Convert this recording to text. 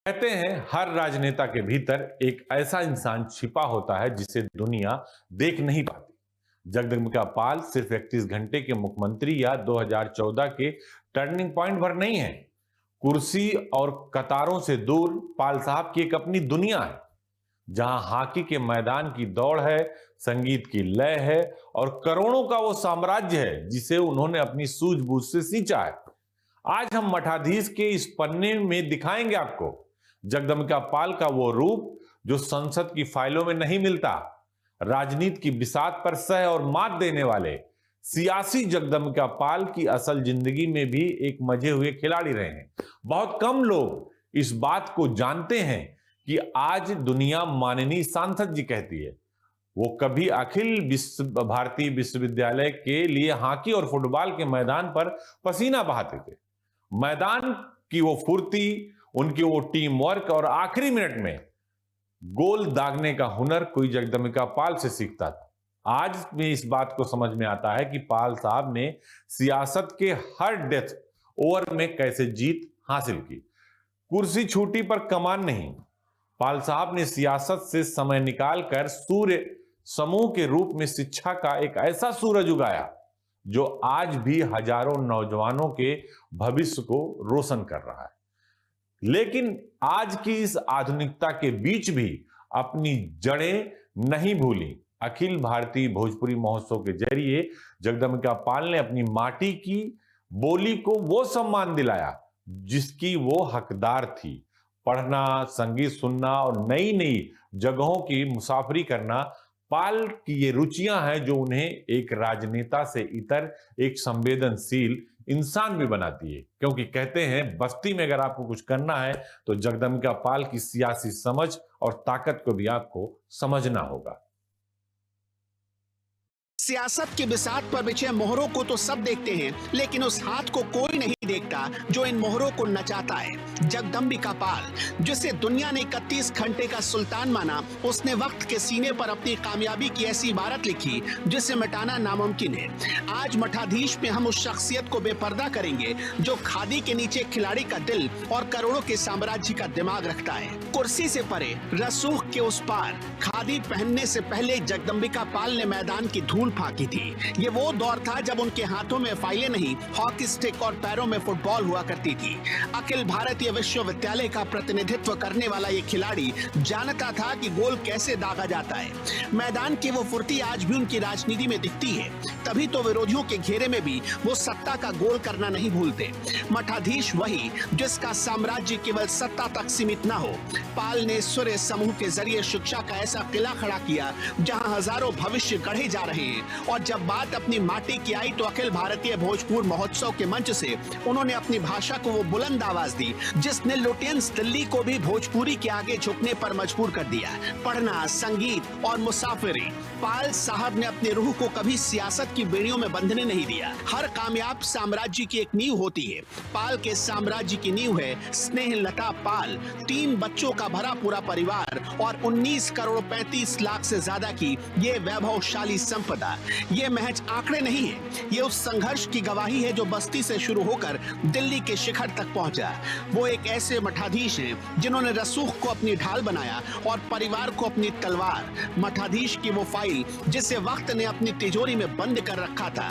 कहते हैं हर राजनेता के भीतर एक ऐसा इंसान छिपा होता है जिसे दुनिया देख नहीं पाती। जगदम्बिका पाल सिर्फ 31 घंटे के मुख्यमंत्री या 2014 के टर्निंग पॉइंट भर नहीं है। कुर्सी और कतारों से दूर पाल साहब की एक अपनी दुनिया है, जहां हॉकी के मैदान की दौड़ है, संगीत की लय है और करोड़ों का वो साम्राज्य है जिसे उन्होंने अपनी सूझबूझ से सींचा है। आज हम मठाधीश के इस पन्ने में दिखाएंगे आपको जगदम्बिका पाल का वो रूप जो संसद की फाइलों में नहीं मिलता। राजनीति की बिसात पर सह और मात देने वाले सियासी जगदम्बिका पाल की असल जिंदगी में भी एक मजे हुए खिलाड़ी रहे हैं। बहुत कम लोग इस बात को जानते हैं कि आज दुनिया माननीय सांसद जी कहती है। वो कभी अखिल भारतीय विश्वविद्यालय के लिए हॉकी और फुटबॉल के मैदान पर पसीना बहाते थे। मैदान की वो फुर्ती, उनकी वो टीम वर्क और आखिरी मिनट में गोल दागने का हुनर कोई जगदम्बिका पाल से सीखता था। आज में इस बात को समझ में आता है कि पाल साहब ने सियासत के हर डेथ ओवर में कैसे जीत हासिल की। कुर्सी छूटी पर कमान नहीं, पाल साहब ने सियासत से समय निकालकर सूर्य समूह के रूप में शिक्षा का एक ऐसा सूरज उगाया जो आज भी हजारों नौजवानों के भविष्य को रोशन कर रहा है। लेकिन आज की इस आधुनिकता के बीच भी अपनी जड़ें नहीं भूली। अखिल भारतीय भोजपुरी महोत्सव के जरिए जगदम्बिका पाल ने अपनी माटी की बोली को वो सम्मान दिलाया जिसकी वो हकदार थी। पढ़ना, संगीत सुनना और नई नई जगहों की मुसाफरी करना पाल की ये रुचियां हैं जो उन्हें एक राजनेता से इतर एक संवेदनशील इंसान भी बनाती है। क्योंकि कहते हैं बस्ती में अगर आपको कुछ करना है तो जगदम्बिका पाल की सियासी समझ और ताकत को भी आपको समझना होगा। सियासत के बिसात पर बिछे मोहरों को तो सब देखते हैं, लेकिन उस हाथ को कोई नहीं देखता जो इन मोहरों को नचाता है। जगदम्बिका पाल, जिसे दुनिया ने 31 घंटे का सुल्तान माना, उसने वक्त के सीने पर अपनी कामयाबी की ऐसी इबारत लिखी जिसे मिटाना नामुमकिन है। आज मठाधीश में हम उस शख्सियत को बेपर्दा करेंगे जो खादी के नीचे खिलाड़ी का दिल और करोड़ों के साम्राज्य का दिमाग रखता है। कुर्सी से परे, रसूख के उस पार, खादी पहनने से पहले जगदम्बिका पाल ने मैदान की धूल फाकी थी। ये वो दौर था जब उनके हाथों में फाइलें नहीं, हॉकी स्टिक और पैरों में फुटबॉल हुआ करती थी। अखिल भारतीय विश्वविद्यालय का प्रतिनिधित्व करने वाला ये खिलाड़ी जानता था कि गोल कैसे दागा जाता है। मैदान की वो फुर्ती आज भी उनकी राजनीति में दिखती है। तभी तो विरोधियों के घेरे में भी वो सत्ता का गोल करना नहीं भूलते। मठाधीश वही जिसका साम्राज्य केवल सत्ता तक सीमित न हो। पाल ने सूर्य समूह के जरिए शिक्षा का ऐसा किला खड़ा किया जहां हजारों भविष्य गढ़े जा रहे हैं। और जब बात अपनी माटी की आई तो अखिल भारतीय भोजपुर महोत्सव के मंच से उन्होंने अपनी भाषा को वो बुलंद आवाज दी जिसने लुटियंस दिल्ली को भी भोजपुरी के आगे झुकने पर मजबूर कर दिया। पढ़ना, संगीत और मुसाफिरी, पाल साहब ने अपनी रूह को कभी सियासत की बेड़ियों में बंधने नहीं दिया। हर कामयाब साम्राज्य की एक नींव होती है। पाल के साम्राज्य की नींव है स्नेह लता पाल, 3 बच्चों का भरा पूरा परिवार और 19 करोड़ 35 लाख से ज्यादा की ये वैभवशाली संपदा। ये महज आंकड़े नहीं है, ये उस संघर्ष की गवाही है जो बस्ती से शुरू होकर दिल्ली के शिखर तक पहुंचा। वो एक ऐसे मठाधीश हैं जिन्होंने रसूख को अपनी ढाल बनाया और परिवार को अपनी तलवार। मठाधीश की वो फाइल जिसे वक्त ने अपनी तिजोरी में बंद कर रखा था।